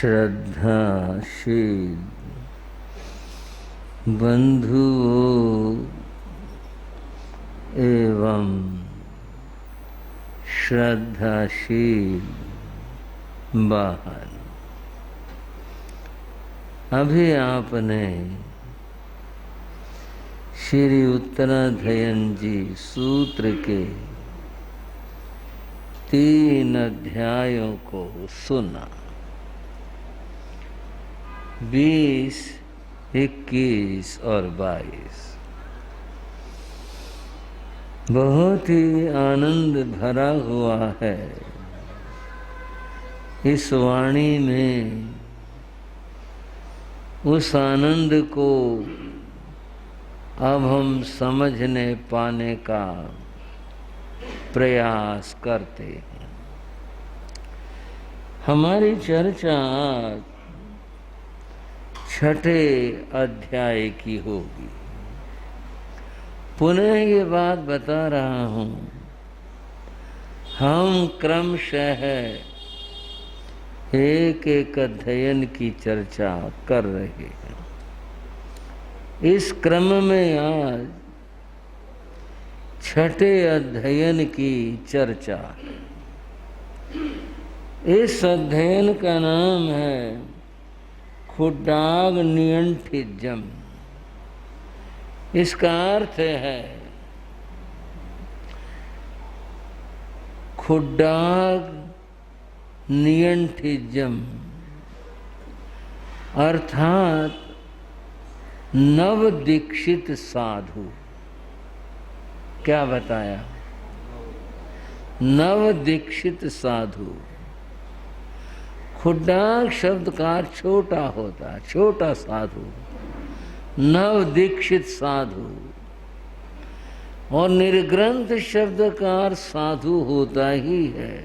श्रद्धाशील बंधुओं एवं श्रद्धाशील बाहर, अभी आपने श्री उत्तराधयन जी सूत्र के 3 अध्यायों को सुना। 20, 21 और 22 बहुत ही आनंद भरा हुआ है। इस वाणी में उस आनंद को अब हम समझने पाने का प्रयास करते हैं। हमारी चर्चा 6ठे अध्याय की होगी। पुनः ये बात बता रहा हूँ, हम क्रमशः एक एक अध्ययन की चर्चा कर रहे हैं। इस क्रम में आज 6ठे अध्ययन की चर्चा है। इस अध्ययन का नाम है खुड्डाग नियंठिजम। इसका अर्थ है खुड्डाग नियंठिजम, अर्थात नव दीक्षित साधु। क्या बताया? नव दीक्षित साधु। खुड्डाग शब्द का छोटा होता है, छोटा साधु, नव दीक्षित साधु। और निर्ग्रंथ शब्द का साधु होता ही है।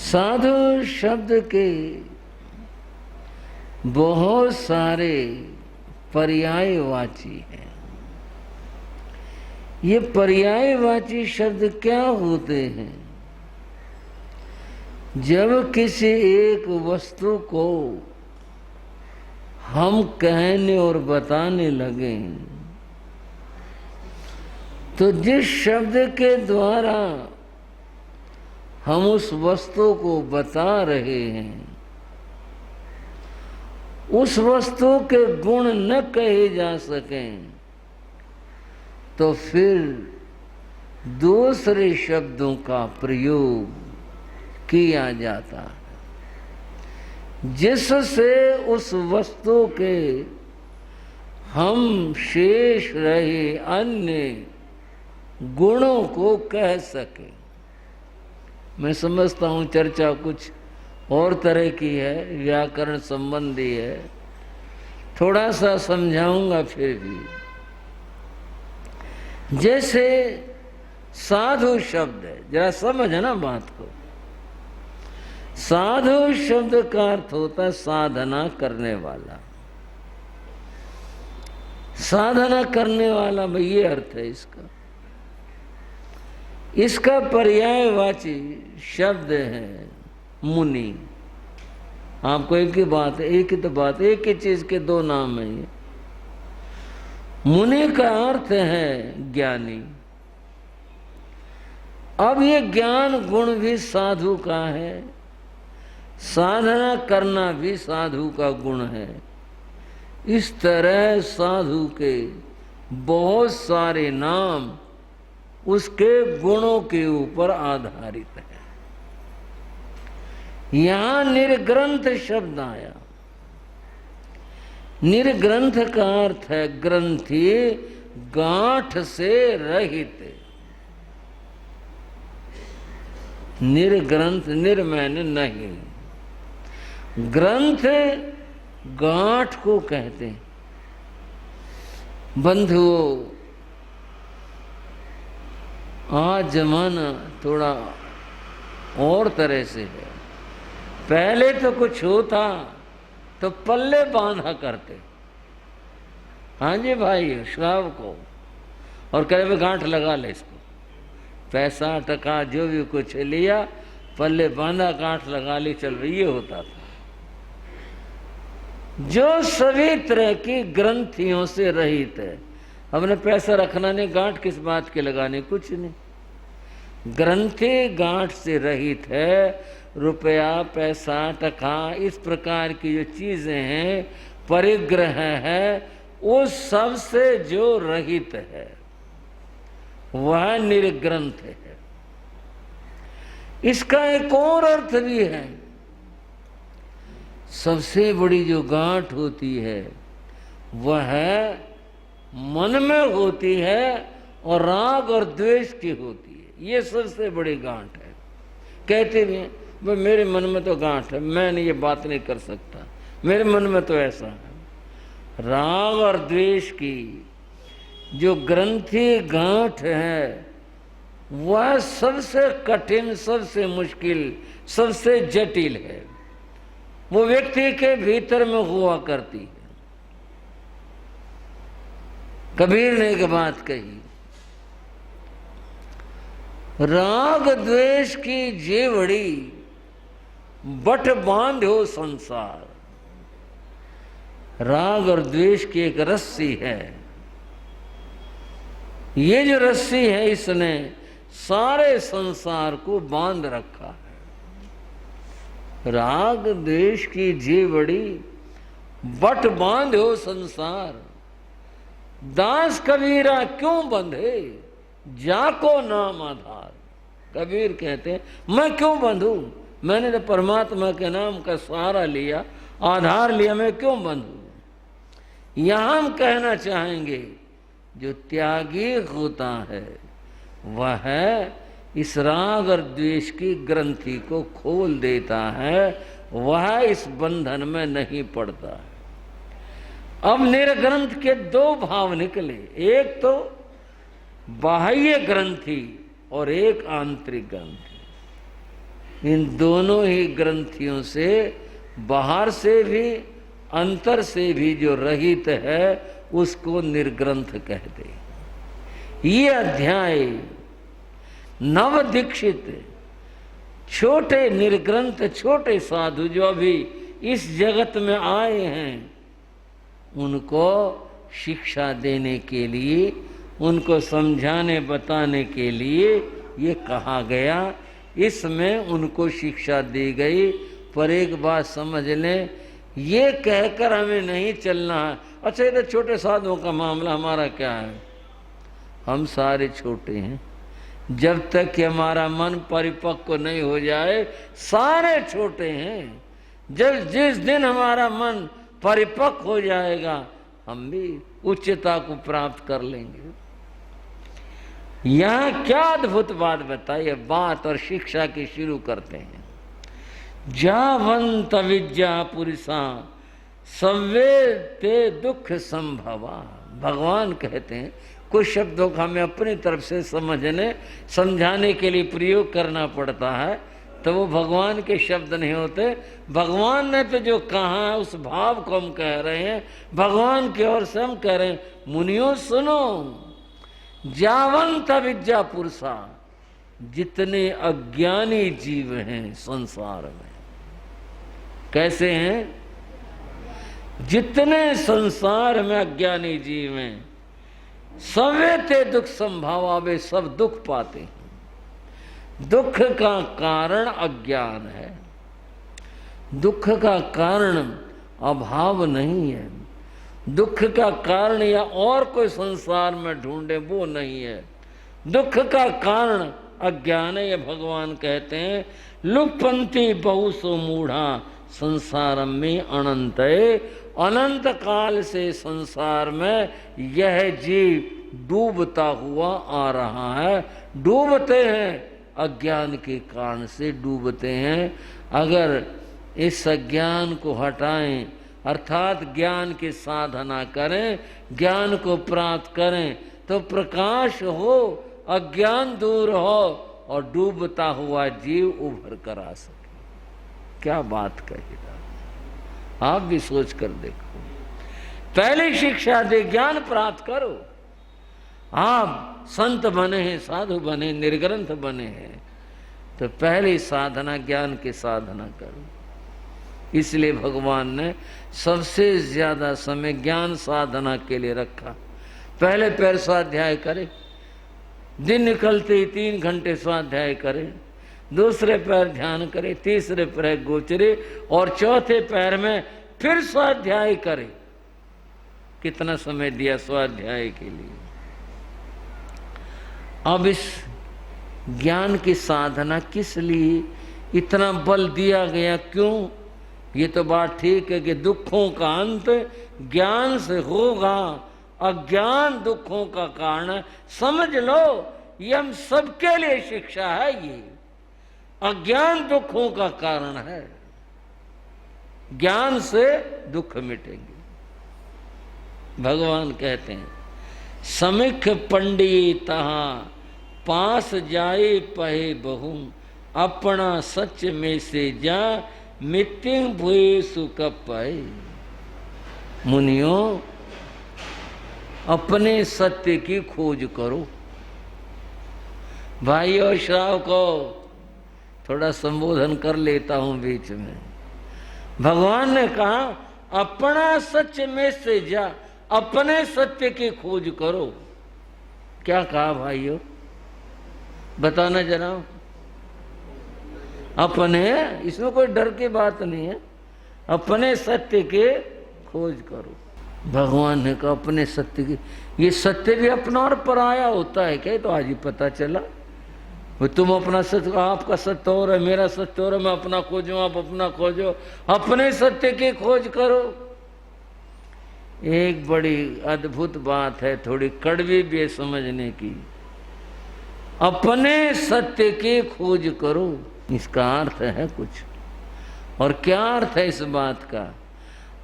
साधु शब्द के बहुत सारे पर्यायवाची हैं। ये पर्यायवाची शब्द क्या होते हैं? जब किसी एक वस्तु को हम कहने और बताने लगे तो जिस शब्द के द्वारा हम उस वस्तु को बता रहे हैं, उस वस्तु के गुण न कहे जा सकें तो फिर दूसरे शब्दों का प्रयोग किया जाता है, जिससे उस वस्तु के हम शेष रहे अन्य गुणों को कह सके। मैं समझता हूँ चर्चा कुछ और तरह की है, व्याकरण संबंधी है, थोड़ा सा समझाऊंगा फिर भी। जैसे साधु शब्द है, जरा समझ ना बात को। साधु शब्द का अर्थ होता है साधना करने वाला। साधना करने वाला, भाई ये अर्थ है इसका। इसका पर्यायवाची शब्द है मुनि। आपको एक ही बात है, एक ही तो बात, एक ही चीज के 2 नाम है ये। मुनि का अर्थ है ज्ञानी। अब ये ज्ञान गुण भी साधु का है, साधना करना भी साधु का गुण है। इस तरह साधु के बहुत सारे नाम उसके गुणों के ऊपर आधारित है। यहां निर्ग्रंथ शब्द आया। निर्ग्रंथ का अर्थ है ग्रंथि, गांठ से रहित। निर्ग्रंथ, निर्मैन नहीं, ग्रंथ गांठ को कहते हैं। बंधुओं, आज जमाना थोड़ा और तरह से है। पहले तो कुछ होता तो पल्ले बांधा करते। हाँ जी भाई, श्राव को, और कहे गांठ लगा ले इसको। पैसा टका जो भी कुछ लिया पल्ले बांधा गांठ लगा ली चल रही, ये होता था। जो सभी तरह की ग्रंथियों से रहित है। हमने पैसा रखना नहीं, गांठ किस बात के लगाने, कुछ नहीं। ग्रंथि गांठ से रहित है। रुपया, पैसा, टका, इस प्रकार की जो चीजें हैं, परिग्रह है, उस सब से जो रहित है वह निर्ग्रंथ है। इसका एक और अर्थ भी है। सबसे बड़ी जो गांठ होती है वह मन में होती है और राग और द्वेष की होती है। ये सबसे बड़ी गांठ है। कहते भी हैं भाई मेरे मन में तो गांठ है, मैं ये बात नहीं कर सकता, मेरे मन में तो ऐसा है। राग और द्वेष की जो ग्रंथि गांठ है वह सबसे कठिन, सबसे मुश्किल, सबसे जटिल है। वो व्यक्ति के भीतर में हुआ करती है। कबीर ने एक बात कही, राग द्वेष की जेवड़ी बट बांधो संसार। राग और द्वेष की एक रस्सी है। ये जो रस्सी है इसने सारे संसार को बांध रखा है। राग द्वेष की जेवड़ी बट बांधो संसार। दास कबीरा क्यों बंधे, जाको नाम आधार। कबीर कहते हैं मैं क्यों बंधू, मैंने तो परमात्मा के नाम का सहारा लिया, आधार लिया, मैं क्यों बंधू। यहां हम कहना चाहेंगे जो त्यागी होता है वह इस राग और द्वेष की ग्रंथि को खोल देता है, वह इस बंधन में नहीं पड़ता है। अब निर्ग्रंथ के दो भाव निकले, एक तो बाह्य ग्रंथि और एक आंतरिक ग्रंथि। इन दोनों ही ग्रंथियों से बाहर से भी अंतर से भी जो रहित है उसको निर्ग्रंथ कहते। ये अध्याय नव दीक्षित छोटे निर्ग्रंथ, छोटे साधु जो अभी इस जगत में आए हैं, उनको शिक्षा देने के लिए, उनको समझाने बताने के लिए ये कहा गया। इसमें उनको शिक्षा दी गई। पर एक बात समझ लें, ये कहकर हमें नहीं चलना है अच्छा इधर छोटे साधुओं का मामला, हमारा क्या है। हम सारे छोटे हैं, जब तक कि हमारा मन परिपक्व नहीं हो जाए सारे छोटे हैं। जब जिस दिन हमारा मन परिपक्व हो जाएगा हम भी उच्चता को प्राप्त कर लेंगे। यहां क्या अद्भुत बात बताइए, बात और शिक्षा की शुरू करते हैं। जावंत विद्या पुरुषा सवे ते दुख संभवा। भगवान कहते हैं कुछ शब्दों का हमें अपनी तरफ से समझने समझाने के लिए प्रयोग करना पड़ता है, तो वो भगवान के शब्द नहीं होते। भगवान ने तो जो कहा है उस भाव को हम कह रहे हैं, भगवान की ओर से हम कह रहे हैं मुनियों सुनो। जावंत विद्या पुरुषा, जितने अज्ञानी जीव हैं संसार में, कैसे हैं, जितने संसार में अज्ञानी जीव हैं, सवे ते दुख संभावा, वे सब दुख पाते हैं। दुख का कारण अज्ञान है। दुख का कारण अभाव नहीं है। दुख का कारण या और कोई संसार में ढूंढे वो नहीं है। दुख का कारण अज्ञान है। ये भगवान कहते हैं लुप्पन्ति बहुसो मूढ़ा संसार में अनंत है। अनंत काल से संसार में यह जीव डूबता हुआ आ रहा है। डूबते हैं अज्ञान के कारण से डूबते हैं। अगर इस अज्ञान को हटाएं अर्थात ज्ञान की साधना करें, ज्ञान को प्राप्त करें, तो प्रकाश हो, अज्ञान दूर हो और डूबता हुआ जीव उभर कर आ सके। क्या बात कहेगा, आप भी सोच कर देखो। पहली शिक्षा दे, ज्ञान प्राप्त करो। आप संत बने हैं, साधु बने, निर्ग्रंथ बने हैं, तो पहली साधना ज्ञान की साधना करो। इसलिए भगवान ने सबसे ज्यादा समय ज्ञान साधना के लिए रखा। पहले पैर स्वाध्याय करे, दिन निकलते ही 3 घंटे स्वाध्याय करे, दूसरे पैर ध्यान करे, तीसरे पैर गोचरे और चौथे पैर में फिर स्वाध्याय करे। कितना समय दिया स्वाध्याय के लिए। अब इस ज्ञान की साधना किस लिए इतना बल दिया गया, क्यों? ये तो बात ठीक है कि दुखों का अंत ज्ञान से होगा, अज्ञान दुखों का कारण है। समझ लो ये हम सबके लिए शिक्षा है। ये अज्ञान दुखों का कारण है, ज्ञान से दुख मिटेंगे। भगवान कहते हैं समिख पंडित पास जाए पहे बहु, अपना सच में से जा मित्यु भुए सुख पाए। मुनियों, अपने सत्य की खोज करो। भाइयों श्राव को थोड़ा संबोधन कर लेता हूं बीच में। भगवान ने कहा अपना सच में से जा, अपने सत्य की खोज करो। क्या कहा भाइयों, बताना जरा। अपने, इसमें कोई डर की बात नहीं है। अपने सत्य की खोज करो। भगवान ने कहा अपने सत्य की। ये सत्य भी अपना और पराया होता है क्या? तो आज ही पता चला। तुम अपना सत्य, आपका सत्य और है, मेरा सत्य और है, मैं अपना खोजूं, आप अपना खोजो। अपने सत्य की खोज करो। एक बड़ी अद्भुत बात है, थोड़ी कड़वी भी है समझने की। अपने सत्य की खोज करो, इसका अर्थ है कुछ। और क्या अर्थ है इस बात का?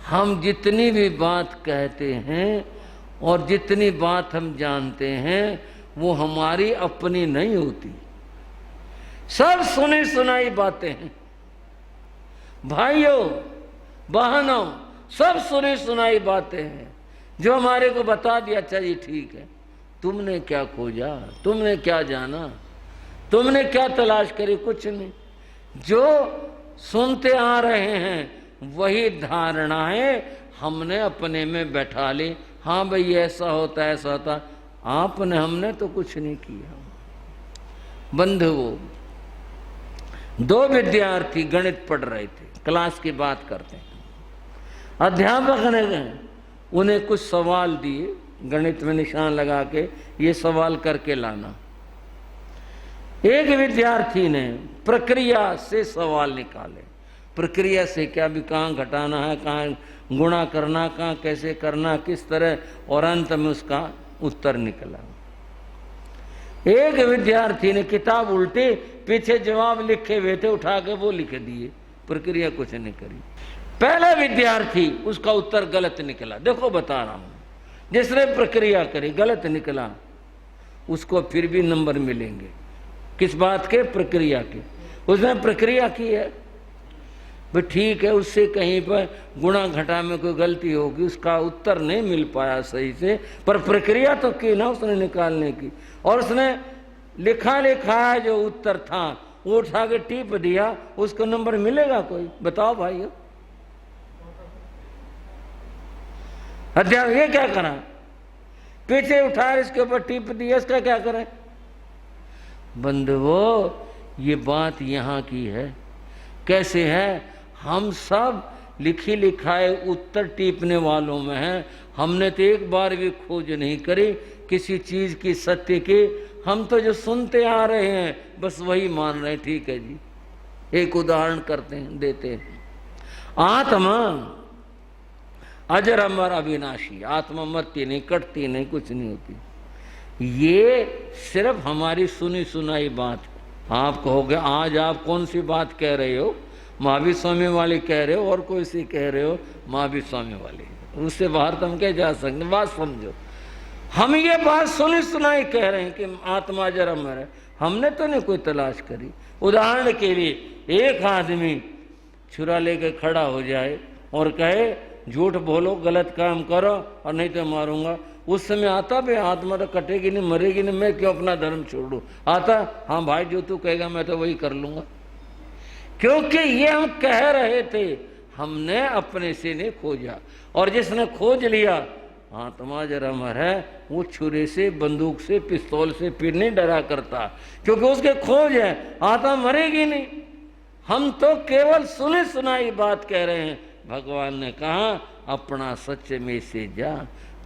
हम जितनी भी बात कहते हैं और जितनी बात हम जानते हैं वो हमारी अपनी नहीं होती। सब सुनी सुनाई बातें हैं भाइयों बहनों, सब सुनी सुनाई बातें हैं जो हमारे को बता दिया, अच्छा जी ठीक है। तुमने क्या खोजा, तुमने क्या जाना, तुमने क्या तलाश करी? कुछ नहीं। जो सुनते आ रहे हैं वही धारणाएं हमने अपने में बैठा ली। हाँ भाई ऐसा होता ऐसा होता, आपने हमने तो कुछ नहीं किया। बंधुओं, 2 विद्यार्थी गणित पढ़ रहे थे, क्लास की बात करते हैं। अध्यापक ने उन्हें कुछ सवाल दिए, गणित में निशान लगा के ये सवाल करके लाना। एक विद्यार्थी ने प्रक्रिया से सवाल निकाले। प्रक्रिया से क्या भी, कहाँ घटाना है, कहाँ गुणा करना, कहाँ कैसे करना, किस तरह, और अंत में उसका उत्तर निकला। एक विद्यार्थी ने किताब उल्टी, पीछे जवाब लिखे हुए थे, उठा के वो लिख दिए, प्रक्रिया कुछ नहीं करी। पहला विद्यार्थी, उसका उत्तर गलत निकला। देखो बता रहा हूं, जिसने प्रक्रिया करी गलत निकला, उसको फिर भी नंबर मिलेंगे। किस बात के? प्रक्रिया के। उसने प्रक्रिया की है भाई, ठीक है, उससे कहीं पर गुणा घटा में कोई गलती होगी, उसका उत्तर नहीं मिल पाया सही से, पर प्रक्रिया तो की ना उसने निकालने की। और उसने लिखा है जो उत्तर था वो उठा के टिप दिया, उसको नंबर मिलेगा कोई? बताओ भाई। अध्यापक ये क्या करा? पीछे उठा इसके ऊपर टिप दिया, इसका क्या करें? बंधुओं, ये बात यहाँ की है। कैसे है? हम सब लिखी लिखाए उत्तर टीपने वालों में हैं। हमने तो एक बार भी खोज नहीं करी किसी चीज की, सत्य की। हम तो जो सुनते आ रहे हैं बस वही मान रहे हैं। ठीक है जी, एक उदाहरण करते हैं, देते हैं। आत्मा अजर अमर अविनाशी, आत्मा मरती नहीं, कटती नहीं, कुछ नहीं होती। ये सिर्फ हमारी सुनी सुनाई बात है। आप कहोगे आज आप कौन सी बात कह रहे हो? महावीर स्वामी वाली कह रहे हो और कोई सी कह रहे हो? महावीर स्वामी वाली। उससे बाहर तो हम क्या जा सकते? बात समझो। हम ये बात सुनी सुनाई कह रहे हैं कि आत्मा अजर अमर है, हमने तो नहीं कोई तलाश करी। उदाहरण के लिए एक आदमी छुरा लेकर खड़ा हो जाए और कहे झूठ बोलो, गलत काम करो और नहीं तो मारूंगा, उस समय आता भाई आत्मा तो कटेगी नहीं, मरेगी नहीं, मैं क्यों अपना धर्म छोड़ूं? आता, हाँ भाई जो तू कहेगा मैं तो वही कर लूंगा। क्योंकि ये हम कह रहे थे, हमने अपने से नहीं खोजा। और जिसने खोज लिया आत्मा जरा मर है, वो छुरे से, बंदूक से, पिस्तौल से फिर नहीं डरा करता, क्योंकि उसके खोज है, आत्मा मरेगी नहीं। हम तो केवल सुने सुनाई बात कह रहे हैं। भगवान ने कहा अपना सत्य में से जा,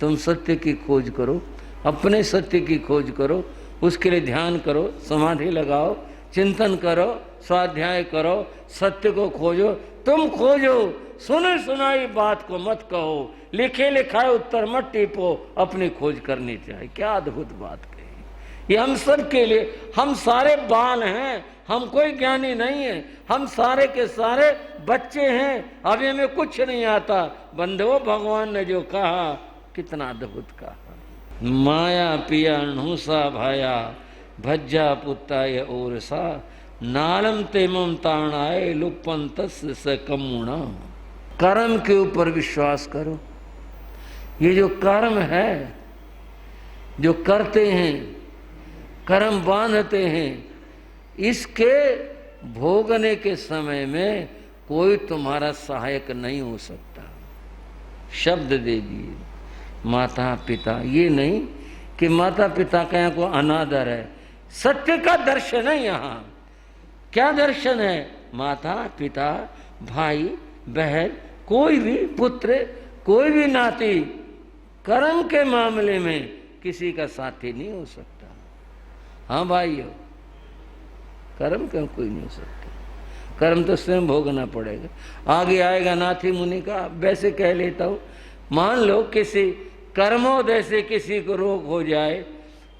तुम सत्य की खोज करो, अपने सत्य की खोज करो, उसके लिए ध्यान करो, समाधि लगाओ, चिंतन करो, स्वाध्याय करो, सत्य को खोजो। तुम खोजो, सुने सुनाई बात को मत कहो, लिखे लिखाए उत्तर मत टिपो, अपनी खोज करनी चाहिए। क्या अद्भुत बात कही। ये हम सब के लिए, हम सारे बाल हैं, हम कोई ज्ञानी नहीं है, हम सारे के सारे बच्चे हैं, अभी हमें कुछ नहीं आता। बंधुओं, भगवान ने जो कहा कितना अद्भुत कहा। माया पिया नुसा भाया भज्जा पुत्ताय और सा नालम तेमम ताणाए लुप्पन तस्य स कमुणा। कर्म के ऊपर विश्वास करो। ये जो कर्म है, जो करते हैं, कर्म बांधते हैं, इसके भोगने के समय में कोई तुम्हारा सहायक नहीं हो सकता। शब्द दे दिए माता पिता, ये नहीं कि माता पिता का यहाँ को अनादर है। सत्य का दर्शन है यहाँ। क्या दर्शन है? माता पिता, भाई बहन, कोई भी पुत्र, कोई भी नाती, कर्म के मामले में किसी का साथी नहीं हो सकता। हाँ भाइयों, कर्म क्यों कोई नहीं हो सकता। कर्म तो स्वयं भोगना पड़ेगा। आगे आएगा नाथी मुनि का, वैसे कह लेता हूँ, मान लो किसी कर्मोदय से किसी को रोग हो जाए,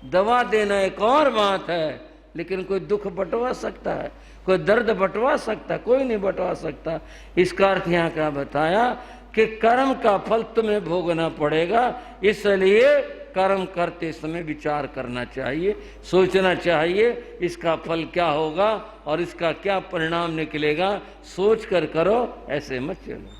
दवा देना एक और बात है, लेकिन कोई दुख बंटवा सकता है, कोई दर्द बंटवा सकता है? कोई नहीं बंटवा सकता। इसका अर्थ यहाँ क्या बताया कि कर्म का फल तुम्हें भोगना पड़ेगा, इसलिए कर्म करते समय विचार करना चाहिए, सोचना चाहिए इसका फल क्या होगा और इसका क्या परिणाम निकलेगा। सोच कर करो, ऐसे मत चलो।